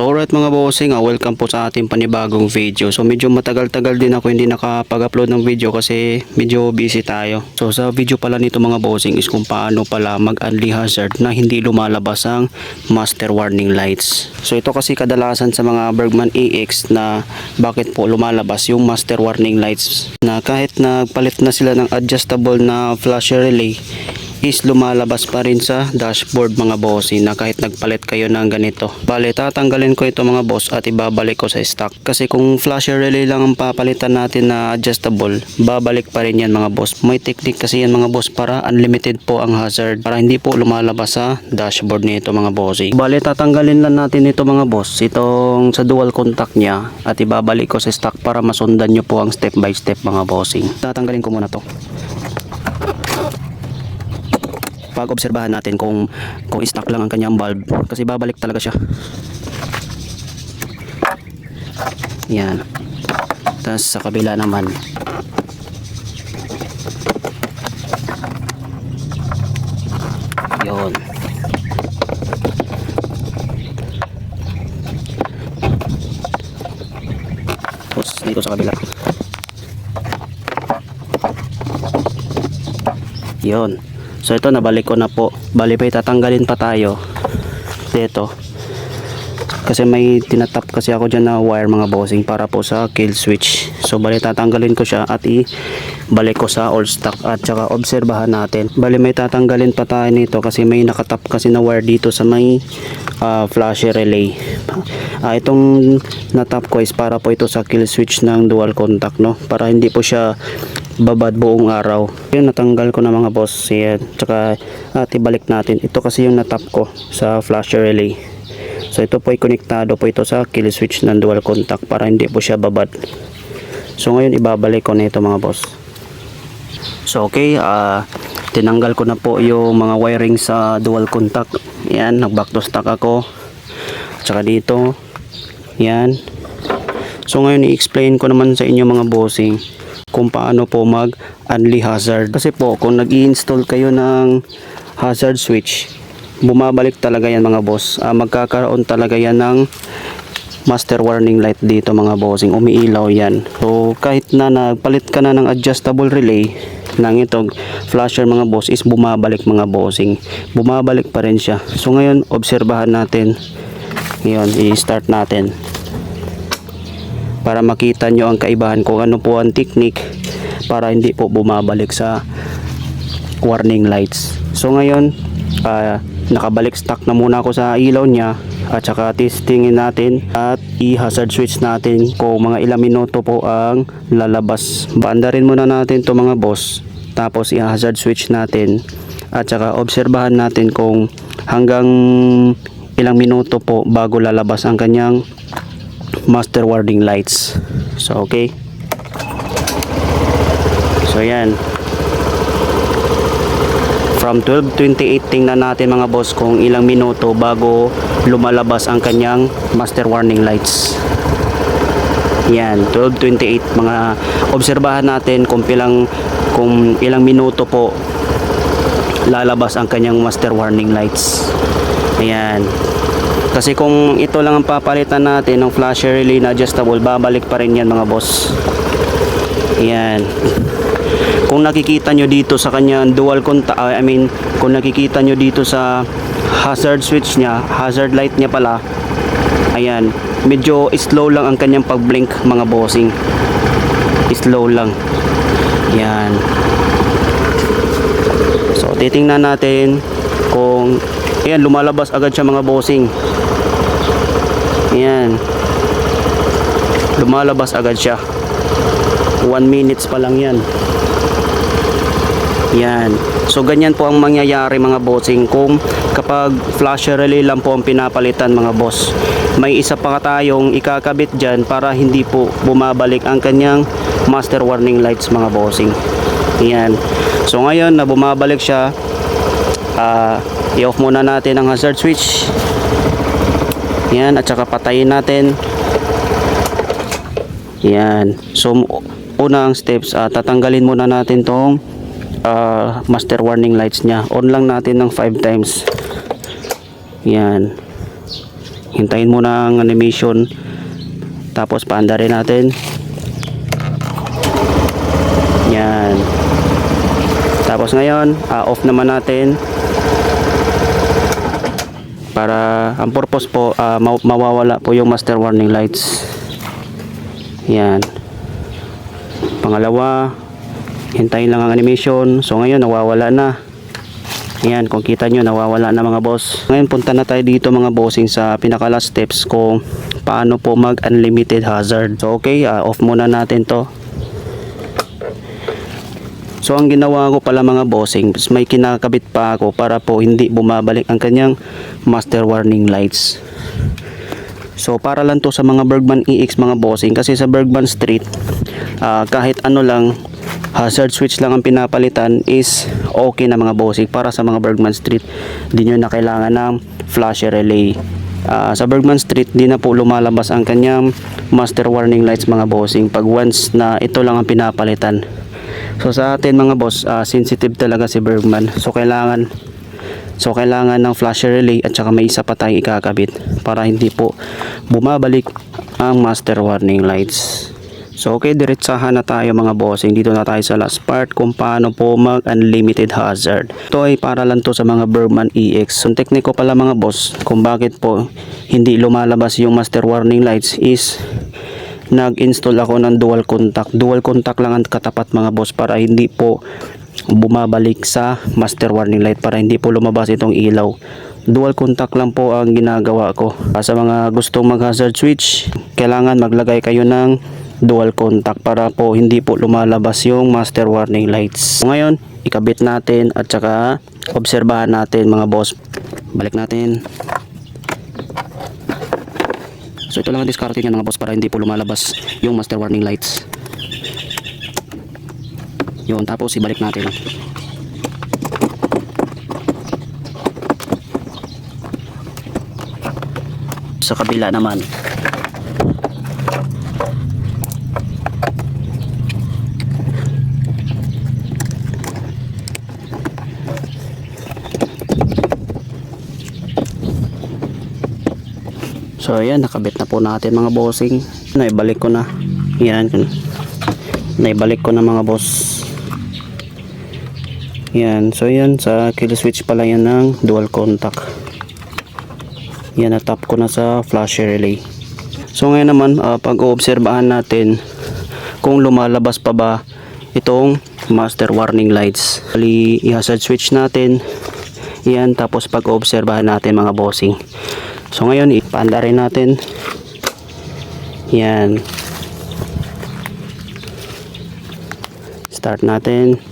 Alright mga bossing, welcome po sa ating panibagong video. So medyo matagal-tagal din ako hindi nakapag-upload ng video kasi medyo busy tayo. So sa video pala nito mga bossing is kung paano pala mag-unli hazard na hindi lumalabas ang master warning lights. So ito kasi kadalasan sa mga Bergman AX na bakit po lumalabas yung master warning lights na kahit nagpalit na sila ng adjustable na flasher relay is lumalabas pa rin sa dashboard mga bossing na kahit nagpalit kayo ng ganito. Bale, tatanggalin ko ito mga boss at ibabalik ko sa stock. Kasi kung flasher relay lang ang papalitan natin na adjustable, babalik pa rin yan mga boss. May technique kasi yan mga boss para unlimited po ang hazard. Para hindi po lumalabas sa dashboard nito mga bossing. Bale, tatanggalin lang natin ito mga boss. Itong sa dual contact niya at ibabalik ko sa stock para masundan nyo po ang step by step mga bossing. Tatanggalin ko muna to. Pag-obserbahan natin kung stock lang ang kanyang bulb kasi babalik talaga siya. Yan. Tapos sa kabila naman. Yun. Tapos dito sa kabila. Yun. So ito nabalik ko na po. Bali pa tatanggalin pa tayo dito. Kasi may tinatap kasi ako dyan na wire mga bossing para po sa kill switch. So bali tatanggalin ko siya at ibalik ko sa all stock at saka obserbahan natin. Bali may tatanggalin pa tayo nito kasi may nakatap kasi na wire dito sa may flasher relay. Itong natap ko is para po ito sa kill switch ng dual contact, no? Para hindi po siya babad buong araw. Yun, natanggal ko na mga boss. Yan. Tsaka ibalik natin. Ito kasi yung natap ko sa flasher relay. So ito po ay konektado po ito sa kill switch ng dual contact para hindi po siya babad. So ngayon ibabalik ko na ito mga boss. So okay, tinanggal ko na po yung mga wiring sa dual contact. Yan, nag back to stock ako. Tsaka dito. Yan. So ngayon i-explain ko naman sa inyo mga bossing kung paano po mag-unli hazard. Kasi po kung nag-i-install kayo ng hazard switch, bumabalik talaga yan mga boss. Magkakaroon talaga yan ng master warning light dito mga bossing. Umiilaw yan. So kahit na nagpalit ka na ng adjustable relay ng itong flasher mga boss is bumabalik mga bossing. Bumabalik pa rin siya. So ngayon obserbahan natin. Ngayon i-start natin para makita nyo ang kaibahan kung ano po ang technique para hindi po bumabalik sa warning lights. So ngayon nakabalik stock na muna ako sa ilaw niya at saka testingin natin at i-hazard switch natin kung mga ilang minuto po ang lalabas. Baandarin muna natin to mga boss, tapos i-hazard switch natin at saka obserbahan natin kung hanggang ilang minuto po bago lalabas ang kanyang master warning lights. So okay. So yan. From 12:28 tingnan natin mga boss kung ilang minuto bago lumalabas ang kanyang master warning lights. Yan, 12:28 mga obserbahan natin kung ilang minuto po lalabas ang kanyang master warning lights. Ayan. Kasi kung ito lang ang papalitan natin ng flasher relay na adjustable, babalik pa rin yan mga boss. Yan. Kung nakikita nyo dito sa kanyang dual contact, kung nakikita nyo dito sa hazard switch nya, hazard light nya pala, ayan, medyo slow lang ang kanyang pag-blink mga bossing. Slow lang. Yan. So titingnan natin kung ayan, lumalabas agad siya mga bossing. Ayan. Lumalabas agad siya. 1 minutes pa lang yan. Yan. So ganyan po ang mangyayari mga bossing kung kapag flasher relay lang po ang pinapalitan mga boss. May isa pa tayong ikakabit dyan para hindi po bumabalik ang kanyang master warning lights mga bossing. Yan. So ngayon na bumabalik siya, i-off muna natin ang hazard switch. Yan, at saka patayin natin. Yan. So unang steps, tatanggalin muna natin tong master warning lights nya. On lang natin ng 5 times. Yan. Hintayin muna ang animation. Tapos paandarin natin. Yan. Tapos ngayon, off naman natin. Para ang purpose po, mawawala po yung master warning lights. Yan. Pangalawa, hintayin lang ang animation. So ngayon, nawawala na. Yan, kung kita nyo, nawawala na mga boss. Ngayon, punta na tayo dito mga bossing sa pinaka last steps kung paano po mag unlimited hazard. So okay, off muna natin to. So ang ginawa ko pala mga bossing, may kinakabit pa ako para po hindi bumabalik ang kanyang master warning lights. So para lang to sa mga Bergman EX mga bossing, kasi sa Bergman Street, kahit ano lang, hazard switch lang ang pinapalitan is okay na mga bossing. Para sa mga Bergman Street, di nyo na kailangan ng flasher relay. Sa Bergman Street, di na po lumalabas ang kanyang master warning lights mga bossing pag once na ito lang ang pinapalitan. So sa atin mga boss, sensitive talaga si Bergman. So kailangan ng flasher relay at saka may isa pa tayong ikakabit para hindi po bumabalik ang master warning lights. So okay, diretsahan na tayo mga bossing. Dito na tayo sa last part kung paano po mag unlimited hazard. Ito ay para lang to sa mga Bergman EX. So tekniko pala mga boss kung bakit po hindi lumalabas yung master warning lights is nag-install ako ng dual contact. Dual contact lang ang katapat mga boss para hindi po bumabalik sa master warning light, para hindi po lumabas itong ilaw. Dual contact lang po ang ginagawa ko. Sa mga gustong mag hazard switch, kailangan maglagay kayo ng dual contact para po hindi po lumalabas yung master warning lights. So, ngayon, ikabit natin at saka obserbahan natin mga boss. Balik natin. So ito lang ang diskarte niya mga boss para hindi po lumalabas yung master warning lights. Yun, tapos ibalik natin. Sa kabila naman. So ayan, nakabit na po natin mga bossing. Naibalik ko na. Yan. Naibalik ko na mga boss. Yan. So yan, sa kill switch pala yan ng dual contact. Yan, natap ko na sa flasher relay. So ngayon naman, pag-oobserbahan natin kung lumalabas pa ba itong master warning lights. Bali, i-hazard switch natin. Yan, tapos pag-oobserbahan natin mga bossing. So ngayon, ipaandarin natin. Yan. Start natin.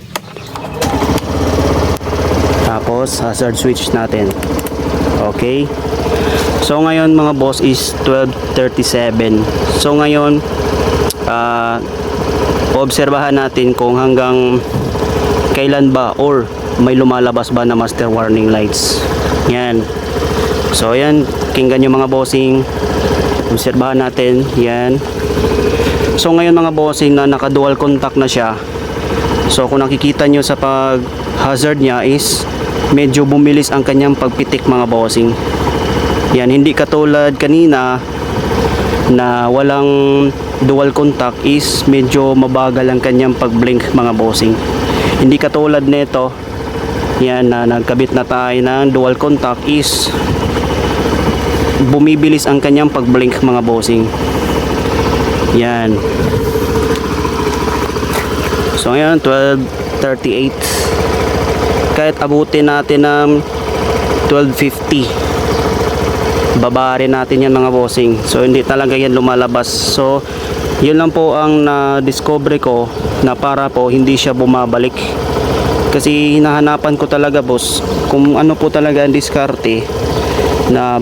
Tapos hazard switch natin. Okay. So ngayon mga boss is 12:37. So ngayon, obserbahan natin kung hanggang kailan ba or may lumalabas ba na master warning lights. Yan. So ayan, kinggan nyo mga bossing. Obserbahan natin. Yan. So ngayon mga bossing na naka dual contact na siya. So kung nakikita nyo sa pag hazard niya is medyo bumilis ang kanyang pagpitik mga bossing. Yan, hindi katulad kanina na walang dual contact is medyo mabagal ang kanyang pagblink mga bossing. Hindi katulad nito. Yan, na nagkabit na tayo ng dual contact is bumibilis ang kanyang pagblink mga bossing. Yan. So ngayon 12:38. Kahit abutin natin ng 12:50, babarin natin yan mga bossing. So hindi talaga yan lumalabas. So yun lang po ang na-discover ko na para po hindi siya bumabalik. Kasi hinahanapan ko talaga boss kung ano po talaga ang diskarte na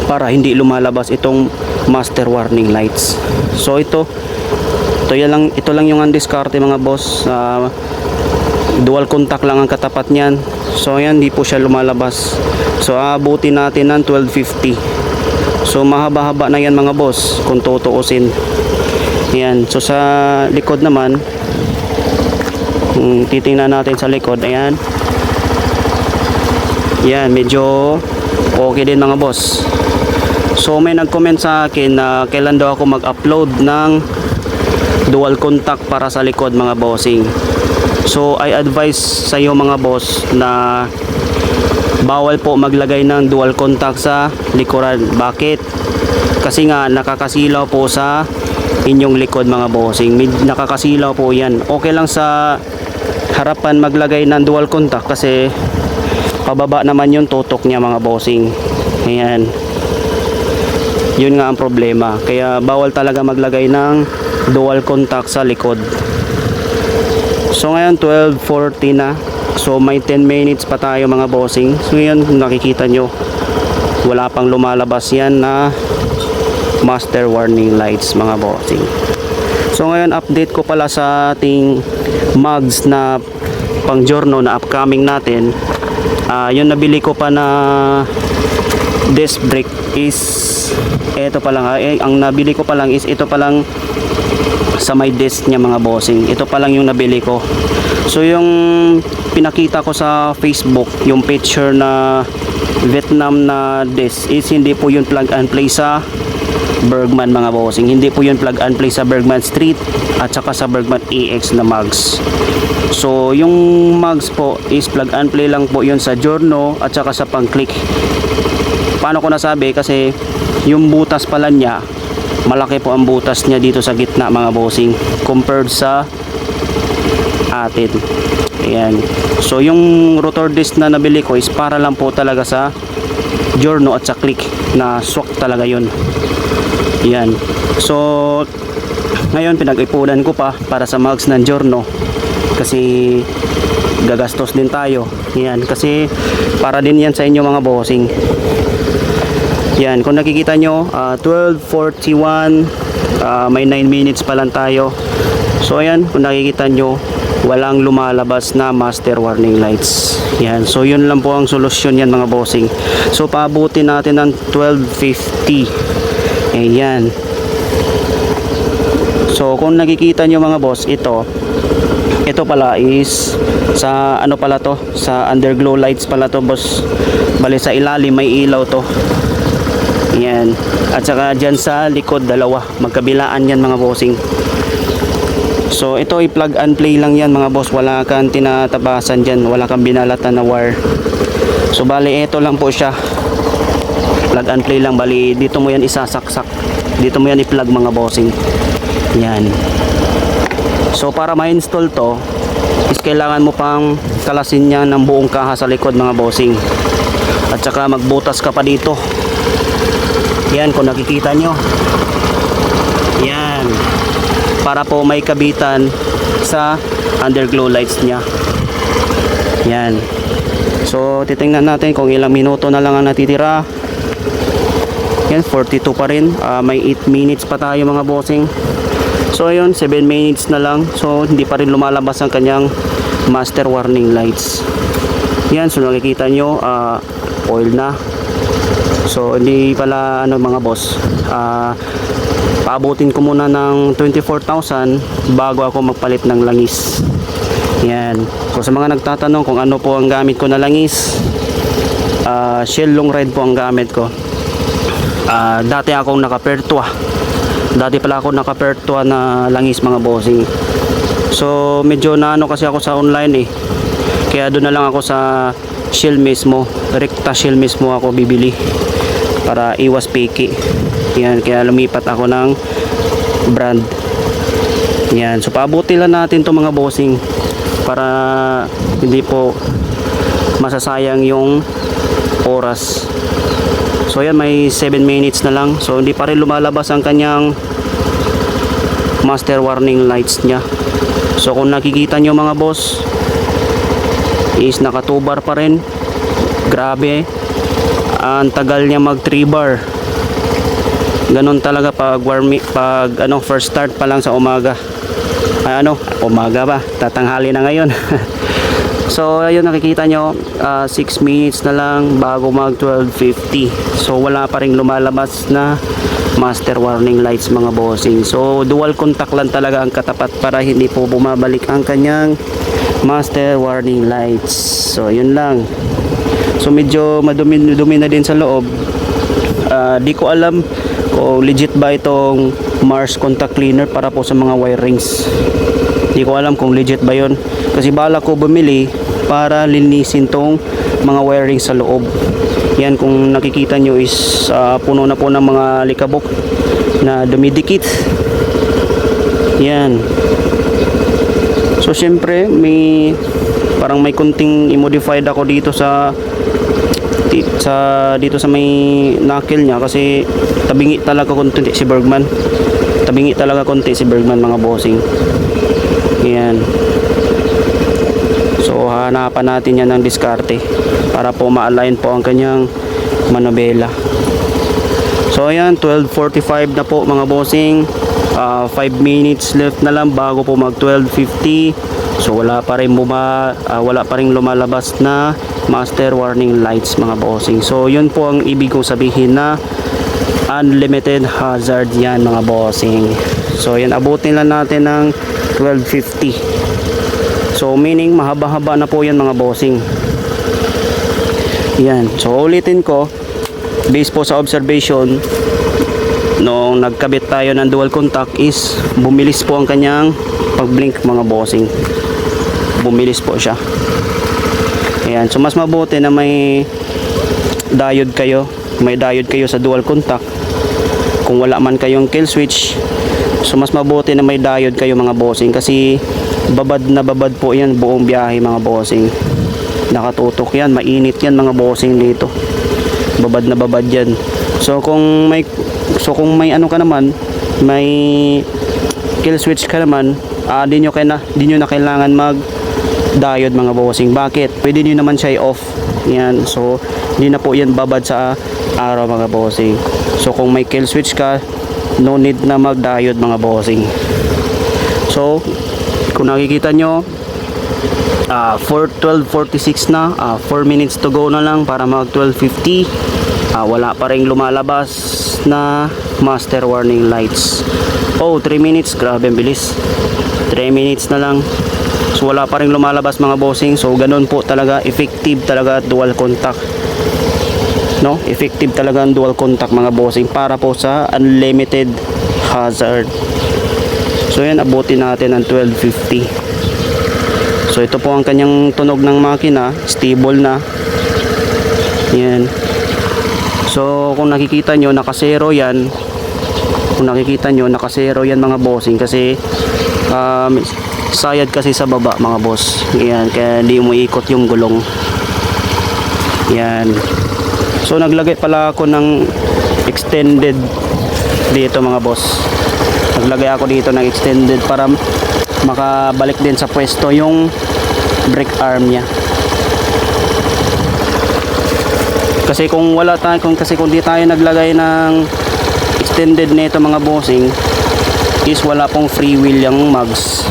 para hindi lumalabas itong master warning lights. So ito lang yung ang diskarte mga boss. Dual contact lang ang katapat niyan. So ayan, di po siya lumalabas. So aabutin natin ng 12:50. So mahaba-haba na yan mga boss kung tutuusin. Ayan. So sa likod naman, titingnan natin sa likod. Ayan. Yan, medyo okay din mga boss. So may nag-comment sa akin na kailan daw ako mag-upload ng dual contact para sa likod mga bossing. So I advise sa iyo mga boss na bawal po maglagay ng dual contact sa likuran. Bakit? Kasi nga nakakasilaw po sa inyong likod mga bossing. Nakakasilaw po yan. Okay lang sa harapan maglagay ng dual contact kasi pababa naman yung tutok niya mga bossing. Ayan, yun nga ang problema, kaya bawal talaga maglagay ng dual contact sa likod. So ngayon 12:40 na, so may 10 minutes pa tayo mga bossing. So ngayon nakikita nyo wala pang lumalabas yan na master warning lights mga bossing. So ngayon update ko pala sa ating mugs na pang giorno na upcoming natin. Yung nabili ko pa na disc brake is ito pa lang. Ang nabili ko pa lang is ito pa lang sa may disc niya mga bossing. Ito pa lang yung nabili ko. So yung pinakita ko sa Facebook, yung picture na Vietnam na disc is hindi po yung plug and play sa Bergman mga bossing. Hindi po yun plug and play sa Bergman Street at saka sa Bergman EX na mugs. So yung mugs po is plug and play lang po yun sa Giorno at saka sa pang-click. Paano ko nasabi? Kasi yung butas pala niya, malaki po ang butas niya dito sa gitna mga bossing compared sa atin. Ayan. So yung rotor disc na nabili ko is para lang po talaga sa Giorno at sa click na swak talaga yun. Yan. So ngayon pinag-ipunan ko pa para sa mugs ng Giorno kasi gagastos din tayo. Yan, kasi para din yan sa inyo mga bossing. Yan, kung nakikita nyo 12:41, may 9 minutes pa lang tayo. So ayan, kung nakikita nyo walang lumalabas na master warning lights. Yan, so yun lang po ang solusyon yan mga bossing. So paabutin natin ng 12:50. Ayan. So kung nakikita nyo mga boss, ito pala is sa ano pala to, sa underglow lights pala to boss. Bali sa ilalim may ilaw to. Ayan. At saka dyan sa likod dalawa, magkabilaan yan mga bossing. So ito ay plug and play lang yan mga boss, wala kang tinatabasan dyan, wala kang binalatan na wire. So bali ito lang po siya, plug and play lang. Bali dito mo yan isasaksak, dito mo yan i-plug mga bossing. Yan. So para ma-install to is kailangan mo pang kalasin niya ng buong kaha sa likod mga bossing, at saka magbutas ka pa dito. Yan, kung nakikita nyo, yan, para po may kabitan sa underglow lights niya. Yan. So titingnan natin kung ilang minuto na lang ang natitira. Yan, 42 pa rin. May 8 minutes pa tayo mga bossing. So ayun, 7 minutes na lang. So hindi pa rin lumalabas ang kanyang master warning lights. Yan, so nakikita nyo oil na. So hindi pala ano mga boss, paabutin ko muna ng 24,000 bago ako magpalit ng langis. Yan. So sa mga nagtatanong kung ano po ang gamit ko na langis, Shell long ride po ang gamit ko. Dati akong nakapertua. Dati pala ako nakapertua na langis mga bossing. So medyo naano kasi ako sa online kaya doon na lang ako sa Shell mismo, Recta Shell mismo ako bibili para iwas piki. Yan, kaya lumipat ako ng brand. Yan, so paabuti lang natin to mga bossing para hindi po masasayang yung oras. So yan, may 7 minutes na lang. So hindi pa rin lumalabas ang kanyang master warning lights niya. So kung nakikita nyo mga boss, is nakatubar pa rin. Grabe, ang tagal niya mag 3 bar. Ganon talaga pag first start pa lang sa umaga. Umaga ba? Tatanghali na ngayon. So ayun, nakikita nyo 6 minutes na lang bago mag 12:50. So wala pa rin lumalabas na master warning lights mga bossing. So dual contact lang talaga ang katapat para hindi po bumabalik ang kanyang master warning lights. So yun lang. So medyo madumi na din sa loob. Di ko alam kung legit ba itong Mars contact cleaner para po sa mga wirings. Di ko alam kung legit ba yon, kasi bala ko bumili para linisin tong mga wiring sa loob. Yan, kung nakikita nyo is puno na po ng mga likabok na dumidikit. Yan. So syempre may parang may kunting i-modified ako dito sa dito sa may knuckle niya, kasi tabingi talaga konti si Bergman. Tabingi talaga konti si Bergman, mga bossing. Yan. So hanapan natin yan ng diskarte para po ma-align po ang kanyang manobela. So ayan, 12:45 na po mga bossing. 5 minutes left na lang bago po mag 12:50. So wala pa rin lumalabas na master warning lights, mga bossing. So yun po ang ibig kong sabihin na unlimited hazard yan, mga bossing. So yan, abutin lang natin ng 12:50. So meaning mahaba-haba na po yan, mga bossing. Yan. So ulitin ko, based po sa observation, noong nagkabit tayo ng dual contact is bumilis po ang kanyang pag-blink, mga bossing. Bumilis po siya. Ayan. So mas mabuti na may diode kayo. May diode kayo sa dual contact. Kung wala man kayong kill switch, so mas mabuti na may diode kayo, mga bossing, kasi babad na babad po yan buong biyahe, mga bossing. Nakatutok yan, mainit yan, mga bossing, dito. Babad na babad yan. So kung may ano ka naman, may kill switch ka naman, di nyo na kailangan mag diode, mga bossing. Bakit? Pwede nyo naman siya i-off. Yan. So hindi na po yan babad sa araw, mga bossing. So kung may kill switch ka, no need na mag diode, mga bossing. So kung nakikita nyo, 12:46 na, 4 minutes to go na lang para mag 12:50. Wala pa rin lumalabas na master warning lights. 3 minutes, grabe ang bilis. 3 minutes na lang. So wala pa rin lumalabas, mga bossing. So ganun po talaga, effective talaga dual contact. No? Effective talaga ang dual contact, mga bossing, para po sa unlimited hazard. So yan, abutin natin ang 12:50. So ito po ang kanyang tunog ng makina, stable na. Yan. So kung nakikita nyo, nakasero yan. Kung nakikita nyo, nakasero yan, mga bossing, kasi sayad kasi sa baba, mga boss. Yan, kaya hindi mo ikot yung gulong. Yan. So naglagay pala ako ng extended dito, mga boss. Naglagay ako dito ng extended para makabalik din sa pwesto yung brake arm niya. Kasi kung di tayo naglagay ng extended nito, mga bossing, is wala pong free wheel yung mags.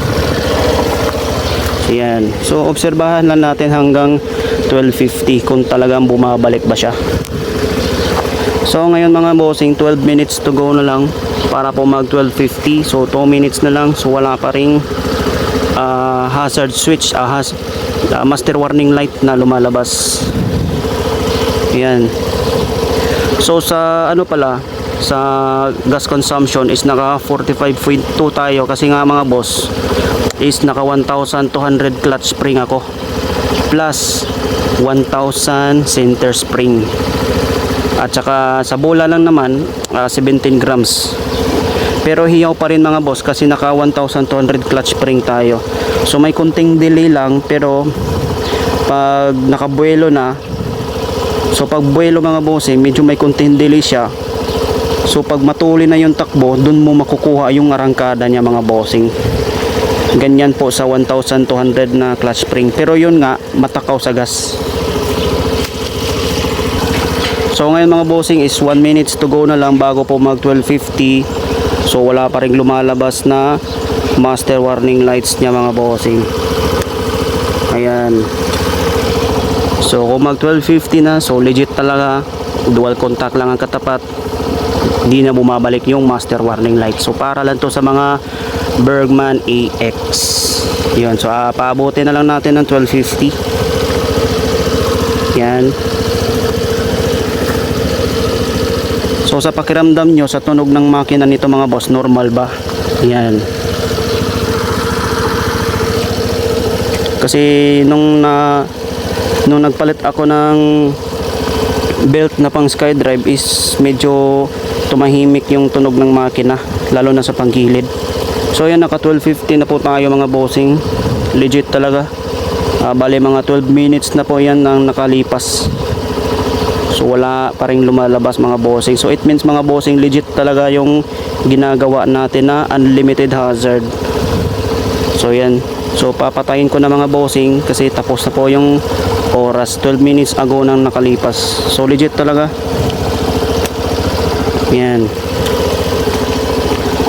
Yan. So obserbahan lang natin hanggang 12:50 kung talagang bumabalik ba siya. So ngayon, mga bossing, 12 minutes to go na lang para po mag 12:50. So 2 minutes na lang. So wala pa ring hazard switch, master warning light na lumalabas. Yan. So sa sa gas consumption is naka 45.2 tayo, kasi nga, mga boss, is naka 1,200 clutch spring ako plus 1,000 center spring, at saka sa bola lang naman 17 grams. Pero hiyaw pa rin, mga boss, kasi naka 1,200 clutch spring tayo. So may kunting delay lang, pero pag nakabuelo na, so pag buelo, mga boss, medyo may kunting delay siya. So pag matuli na yung takbo, dun mo makukuha yung arangkada niya, mga bossing. Ganyan po sa 1,200 na clutch spring. Pero yun nga, matakaw sa gas. So ngayon, mga bossing, is 1 minutes to go na lang bago po mag 12:50. So wala pa rin lumalabas na master warning lights niya, mga bossing. Ayan. So kung mag 12:50 na, so legit talaga, dual contact lang ang katapat. Hindi na bumabalik yung master warning light. So para lang to sa mga Bergman AX. Yun. So paabutin na lang natin ng 12:50. Yan. So sa pakiramdam nyo, sa tunog ng makina nito mga boss, normal ba? Yan. Kasi nung nagpalit ako ng belt na pang SkyDrive is medyo tumahimik yung tunog ng makina, lalo na sa panggilid. So yan, naka 12:50 na po tayo mga bossing. Legit talaga. Bali mga 12 minutes na po yan nang nakalipas. So wala pa rin lumalabas mga bossing. So it means mga bossing, legit talaga yung ginagawa natin na unlimited hazard. So yan. So papatayin ko na mga bossing kasi tapos na po yung oras. 12 minutes ago nang nakalipas. So legit talaga. Yan.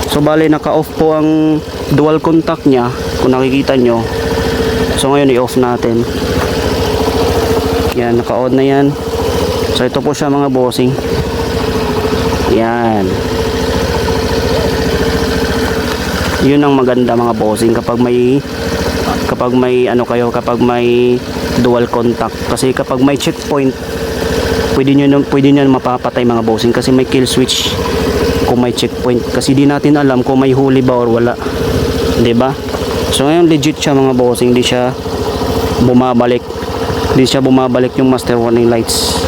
So bali naka-off po ang dual contact niya kung nakikita nyo. So ngayon i-off natin. Yan, naka-on na yan. So ito po siya mga bossing. Yan. Yun ang maganda mga bossing kapag may ano kayo, kapag may dual contact. Kasi kapag may checkpoint, pwede nyo mapapatay mga bossing kasi may kill switch kung may checkpoint. Kasi di natin alam kung may huli ba or wala. 'Di ba? So ngayon legit siya mga bossing, hindi siya bumabalik yung master warning lights.